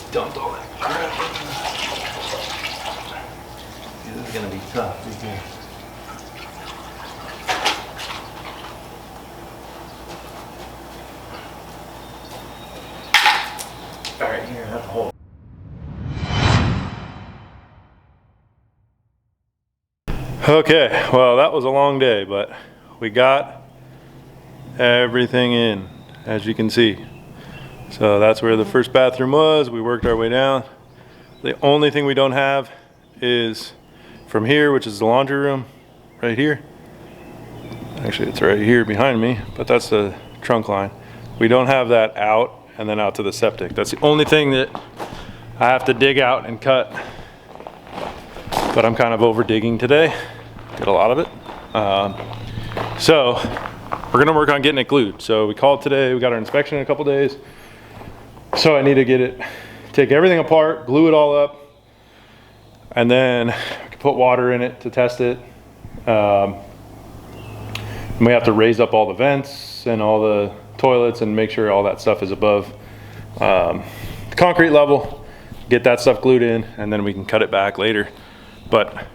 just dumped all that crap in. This is gonna be tough because all right, here, that's a hole. Okay, well, that was a long day, but we got everything in, as you can see. So that's where the first bathroom was. We worked our way down. The only thing we don't have is from here, which is the laundry room, right here. Actually, it's right here behind me, but that's the trunk line. We don't have that out and then out to the septic. That's the only thing that I have to dig out and cut. But I'm kind of over digging today. Did a lot of it. So we're gonna work on getting it glued. So we called today, we got our inspection in a couple days. So I need to get it, take everything apart, glue it all up, and then I can put water in it to test it. And we have to raise up all the vents and all the toilets and make sure all that stuff is above concrete level, get that stuff glued in, and then we can cut it back later. But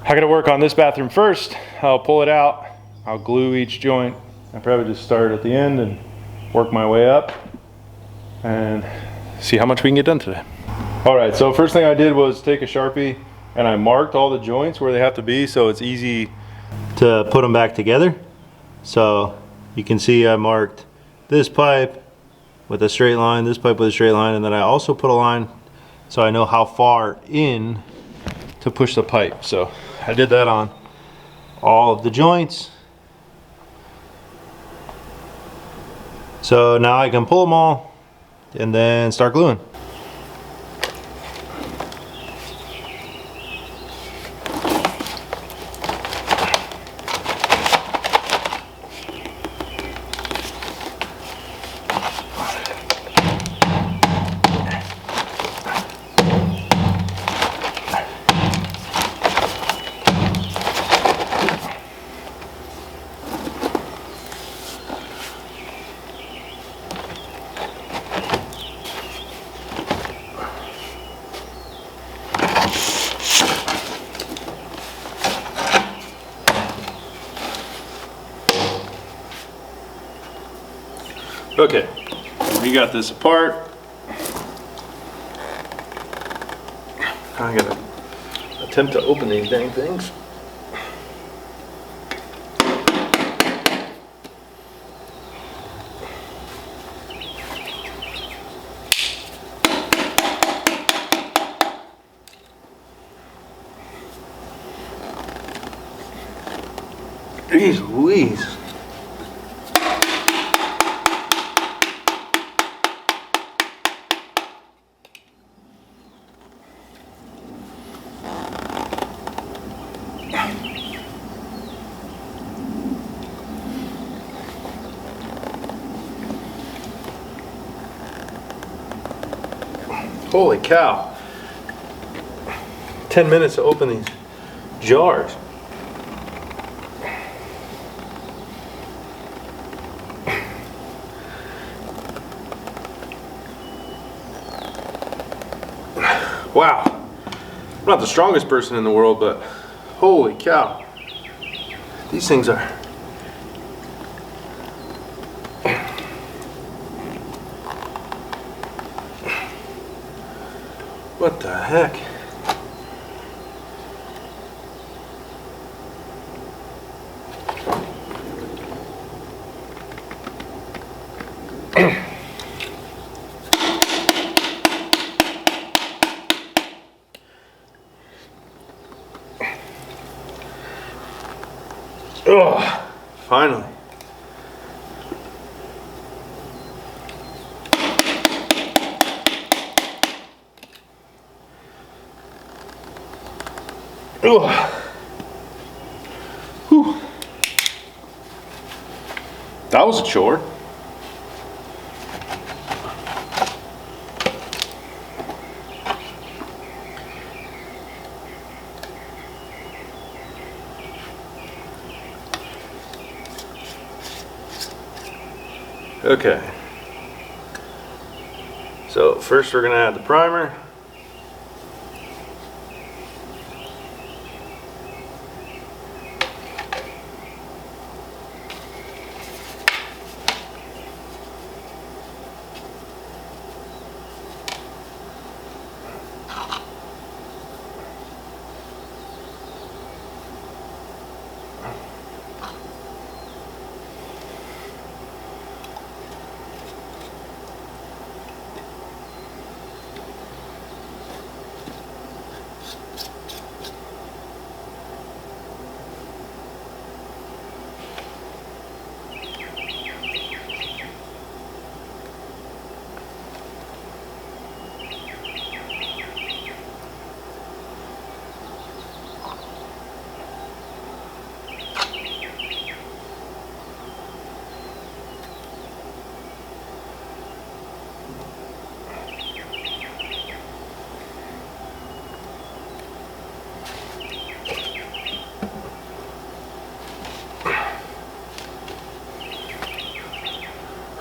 I gotta work on this bathroom first. I'll pull it out, I'll glue each joint. I probably just start at the end and work my way up and see how much we can get done today. All right, so first thing I did was take a Sharpie and I marked all the joints where they have to be so it's easy to put them back together. So you can see I marked this pipe with a straight line, this pipe with a straight line, and then I also put a line so I know how far in to push the pipe. So I did that on all of the joints. So now I can pull them all and then start gluing. Okay, we got this apart. I gotta attempt to open these dang things. Jeez Louise. Holy cow. 10 minutes to open these jars. Wow. I'm not the strongest person in the world, but holy cow. These things are... What the heck? Oh, finally. Whew. That was a chore. Okay. So So first we're gonna add the primer.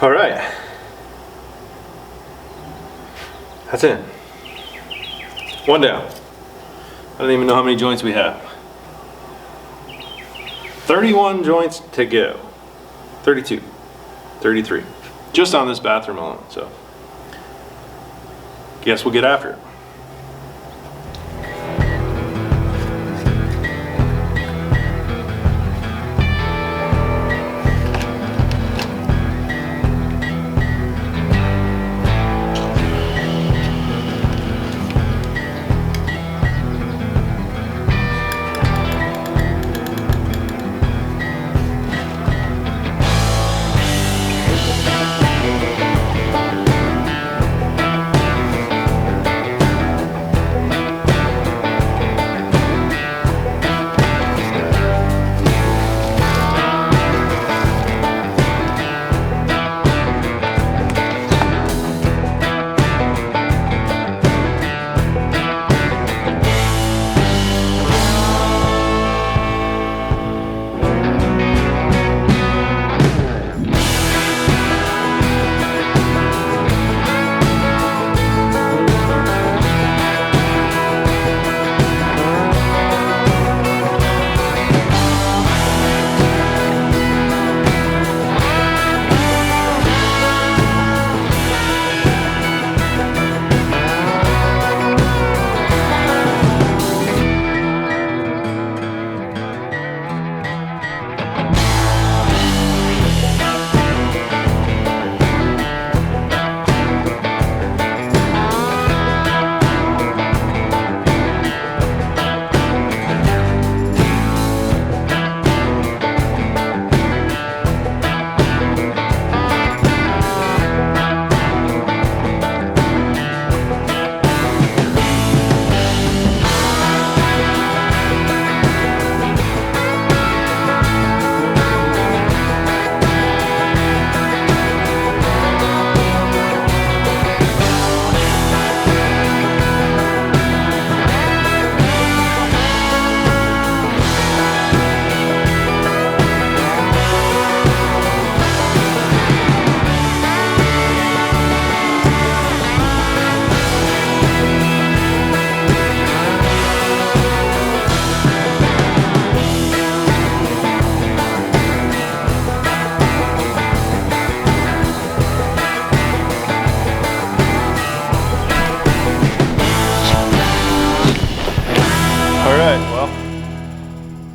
All right, that's it. One down. I don't even know how many joints we have. 31 joints to go. 32, 33, just on this bathroom alone. So guess we'll get after it.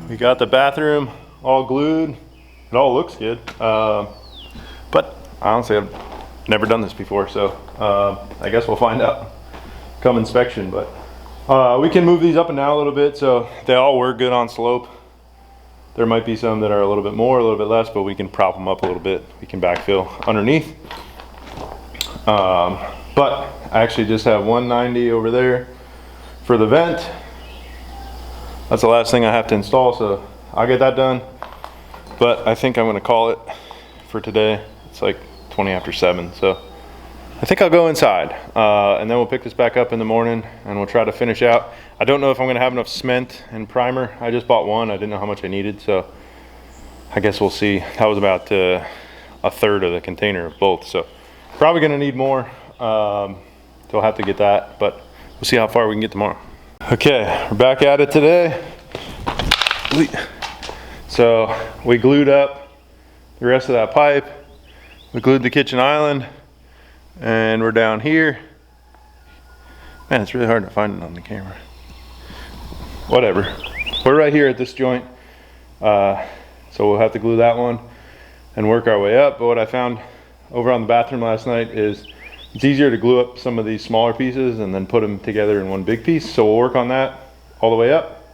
We got the bathroom all glued. It all looks good. But honestly, I've never done this before, so I guess we'll find out come inspection. But we can move these up and down a little bit, so they all work good on slope. There might be some that are a little bit more, a little bit less, but we can prop them up a little bit. We can backfill underneath. But I actually just have 190 over there for the vent. That's the last thing I have to install, so I'll get that done. But I think I'm gonna call it for today. It's like 20 after 7, so I think I'll go inside. And then we'll pick this back up in the morning and we'll try to finish out. I don't know if I'm gonna have enough cement and primer. I just bought one, I didn't know how much I needed, so I guess we'll see. That was about a third of the container of both, so probably gonna need more. So we'll have to get that, but we'll see how far we can get tomorrow. Okay, we're back at it today. So we glued up the rest of that pipe. We glued the kitchen island, and we're down here. Man, it's really hard to find it on the camera. Whatever. We're right here at this joint. So we'll have to glue that one and work our way up. But what I found over on the bathroom last night is it's easier to glue up some of these smaller pieces and then put them together in one big piece. So we'll work on that all the way up.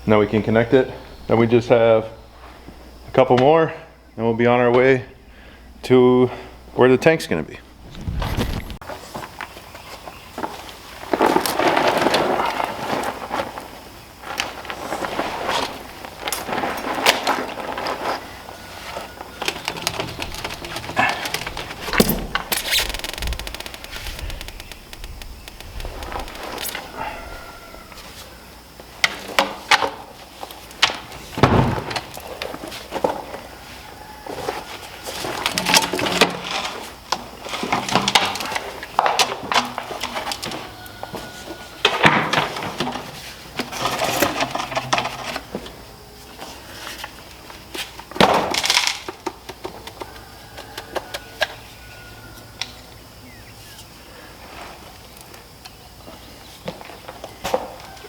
Now we can connect it. Then we just have a couple more and we'll be on our way to where the tank's gonna be.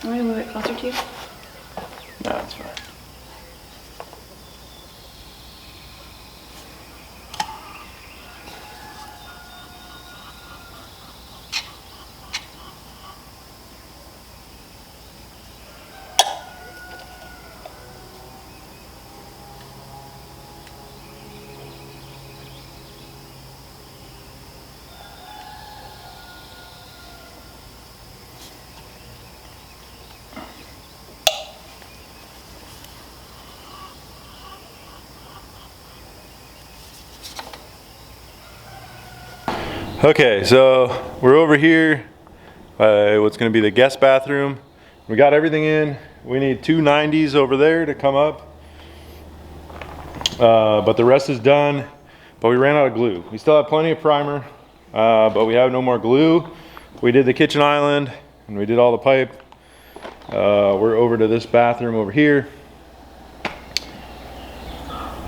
Want me to move it closer to you? No, that's fine. Okay, so we're over here, what's gonna be the guest bathroom. We got everything in. We need 2 90s over there to come up. But the rest is done, but we ran out of glue. We still have plenty of primer, but we have no more glue. We did the kitchen island and we did all the pipe. We're over to this bathroom over here.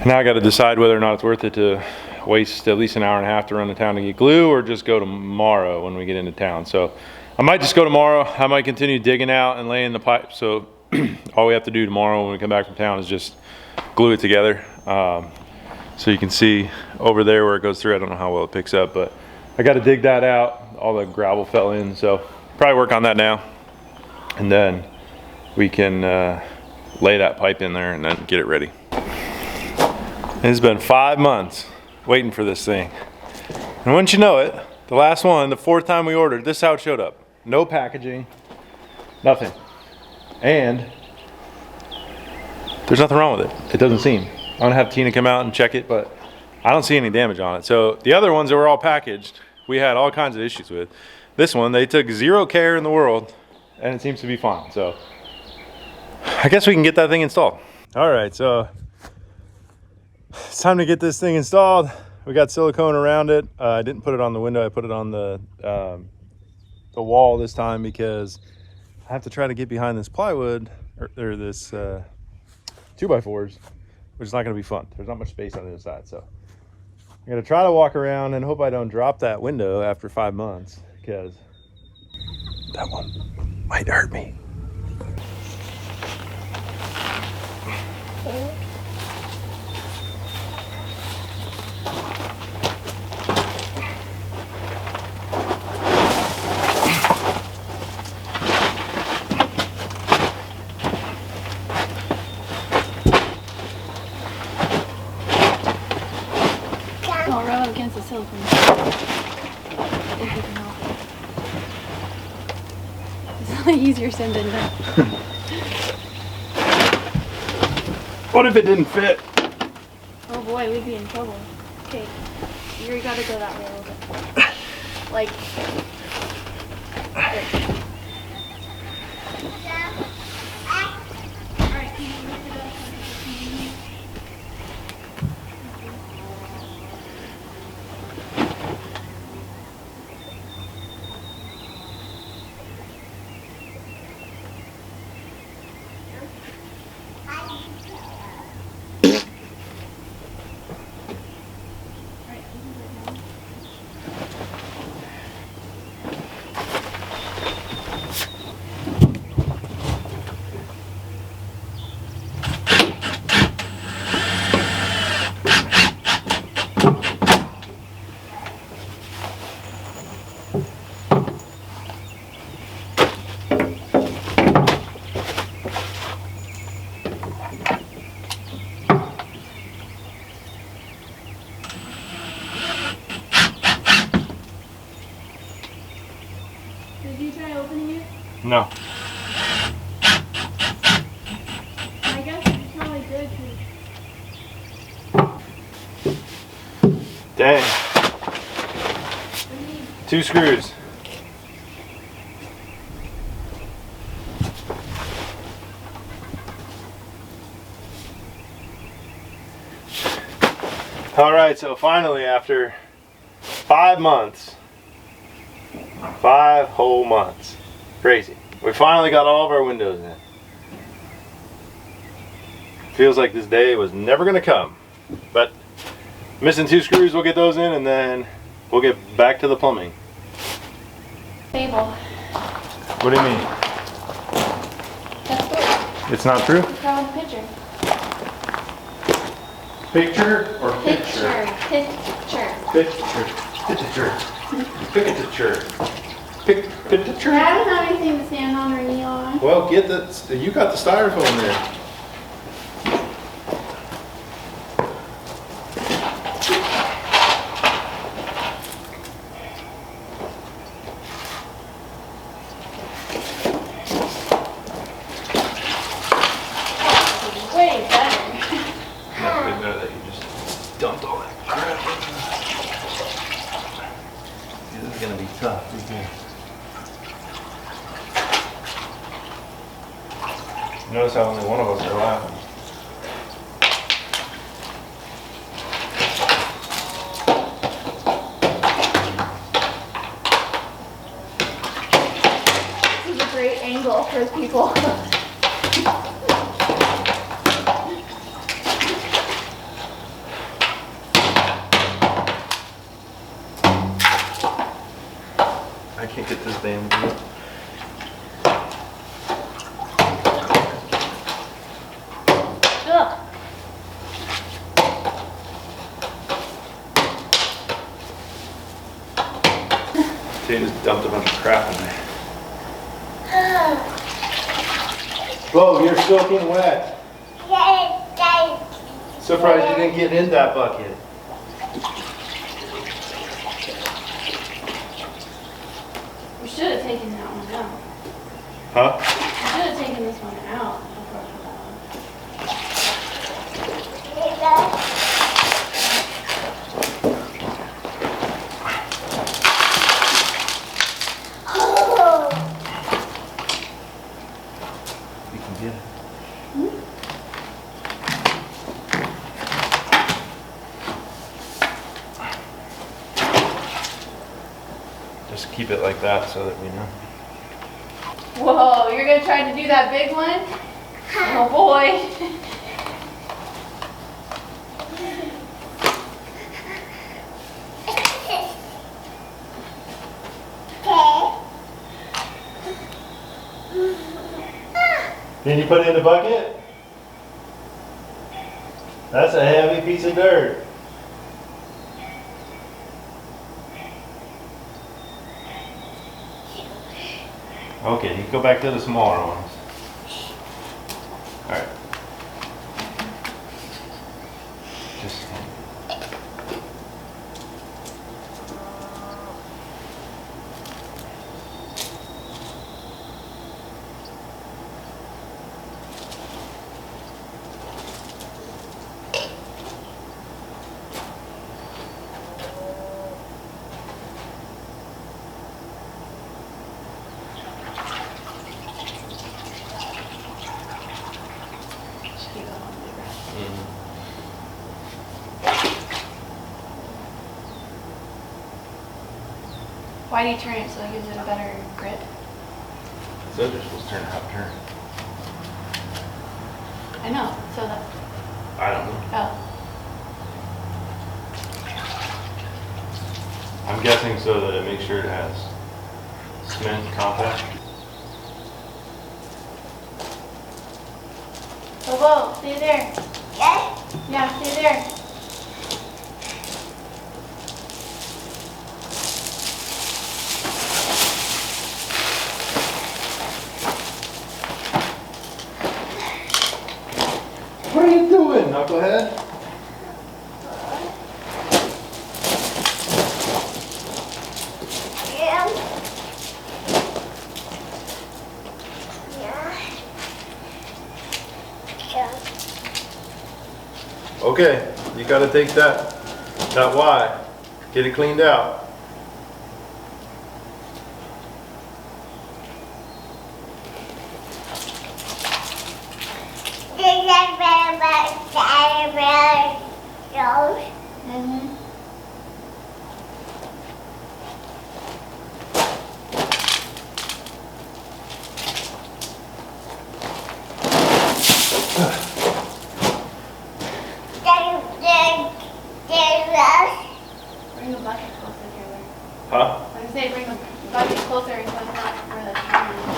Now I gotta decide whether or not it's worth it to waste at least an hour and a half to run to town to get glue, or just go tomorrow when we get into town. So I might just go tomorrow. I might continue digging out and laying the pipe. So all we have to do tomorrow when we come back from town is just glue it together. So you can see over there where it goes through. I don't know how well it picks up, but I got to dig that out. All the gravel fell in, so probably work on that now, and then we can lay that pipe in there and then get it ready. It's been 5 months waiting for this thing, and wouldn't you know it, the last one, the 4th time we ordered, this is how it showed up. No packaging, nothing, and there's nothing wrong with it. It doesn't seem. I'm gonna have Tina come out and check it, but I don't see any damage on it. So the other ones that were all packaged, we had all kinds of issues with. This one, they took zero care in the world, and it seems to be fine. So I guess we can get that thing installed. All right, so it's time to get this thing installed. We got silicone around it. I didn't put it on the window. I put it on the wall this time because I have to try to get behind this plywood or this 2x4s, which is not going to be fun. There's not much space on the other side, so I'm going to try to walk around and hope I don't drop that window after 5 months, because that one might hurt me. Don't rub up against the silicone. If you can help it. It's a lot easier said than done. What if it didn't fit? Oh boy, we'd be in trouble. Okay, you gotta go that way a little bit. Like, there. Alright, can you lift it up? Did you try opening it? No. I guess you probably did. Dang. 2 screws. All right, so finally after 5 months, 5 whole months, crazy. We finally got all of our windows in. Feels like this day was never gonna come, but missing 2 screws, we'll get those in and then we'll get back to the plumbing. Fable. What do you mean? That's good. It's not true? What's wrong with the picture? Picture or Picture. Picture. Picture. I don't have anything to stand on or kneel on. Well, get the. You got the styrofoam there. Way better. That's way better that you just dumped all that crap. This is gonna be tough. Notice how only one of us are laughing. This is a great angle for people. I can't get this damn thing. Ugh. Jay just dumped a bunch of crap in there. Whoa, you're soaking wet. Surprised you didn't get in that bucket. We should have taken that one out. Huh? We should have taken this one out before that You can get it. Just keep it like that so that we know. Whoa, you're gonna try to do that big one? Oh boy. Can you put it in the bucket? That's a heavy piece of dirt. Okay, you can go back to the smaller ones. All right. Just. Why do you turn it so it gives it a better grip? So they're supposed to turn half turn. I know, so that, I don't know. oh. I'm guessing so that it makes sure it has cement compact. Oh, whoa, stay there. Yeah, stay there. What are you doing, knucklehead? Okay, you gotta take that Y, get it cleaned out. Mm-hmm. Bring the bucket closer here. Huh? I say bring the bucket closer and put that where the camera is.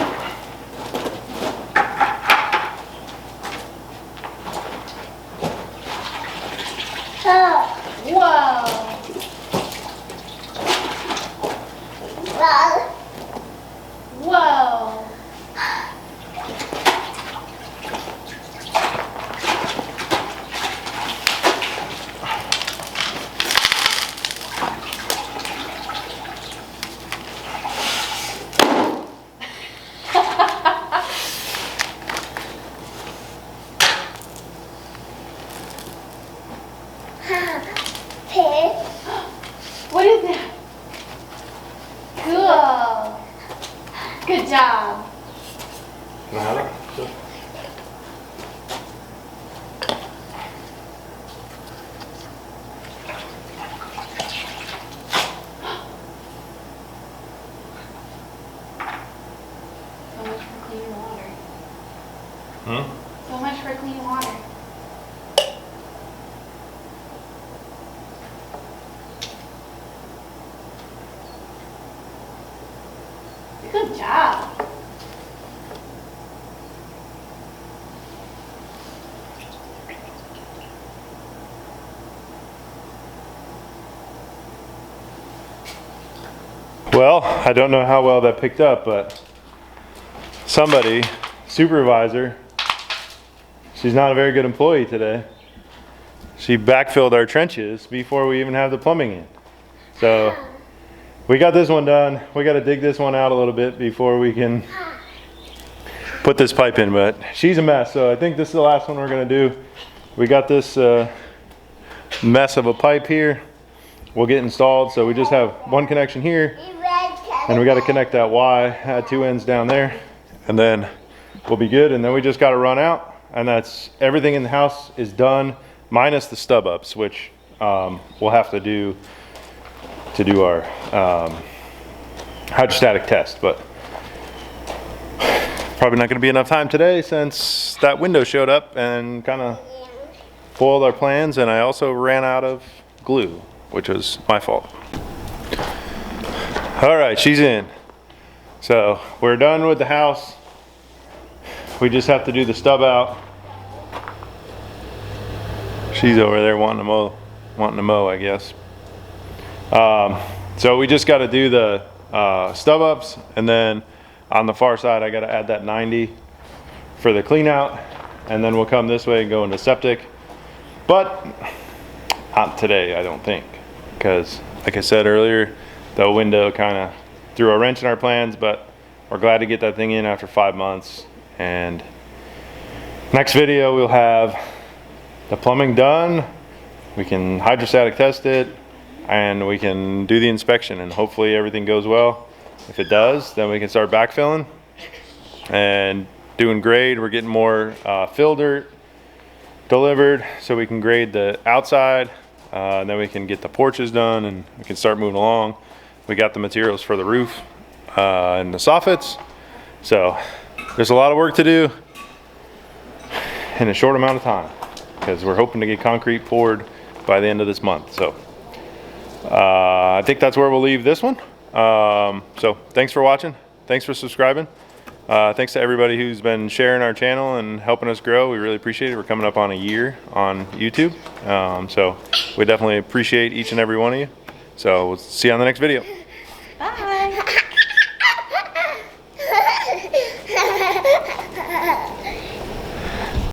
Whoa! Whoa! What is that? Cool. Good job. So much for clean water. So much for clean water. Good job. Well, I don't know how well that picked up, but somebody, supervisor, she's not a very good employee today. She backfilled our trenches before we even have the plumbing in. So we got this one done. We got to dig this one out a little bit before we can put this pipe in, but she's a mess. So I think this is the last one we're going to do. We got this mess of a pipe here. We'll get installed. So we just have one connection here, and we got to connect that Y at two ends down there, and then we'll be good. And then we just got to run out, and that's everything in the house is done minus the stub ups, which we'll have to do our hydrostatic test, but probably not going to be enough time today since that window showed up and kind of foiled our plans, and I also ran out of glue, which was my fault. All right, she's in. So we're done with the house. We just have to do the stub out. She's over there wanting to mow, I guess. So we just got to do the stub ups, and then on the far side I got to add that 90 for the clean out, and then we'll come this way and go into septic. But not today, I don't think, because like I said earlier, the window kind of threw a wrench in our plans, but we're glad to get that thing in after 5 months. And next video we'll have the plumbing done, we can hydrostatic test it, and we can do the inspection, and hopefully everything goes well. If it does, then we can start backfilling and doing grade. We're getting more fill dirt delivered so we can grade the outside, and then we can get the porches done and we can start moving along. We got the materials for the roof and the soffits, so there's a lot of work to do in a short amount of time, because we're hoping to get concrete poured by the end of this month. So I think that's where we'll leave this one. So thanks for watching. Thanks for subscribing. Thanks to everybody who's been sharing our channel and helping us grow. We really appreciate it. We're coming up on a year on YouTube. So we definitely appreciate each and every one of you. So we'll see you on the next video. Bye.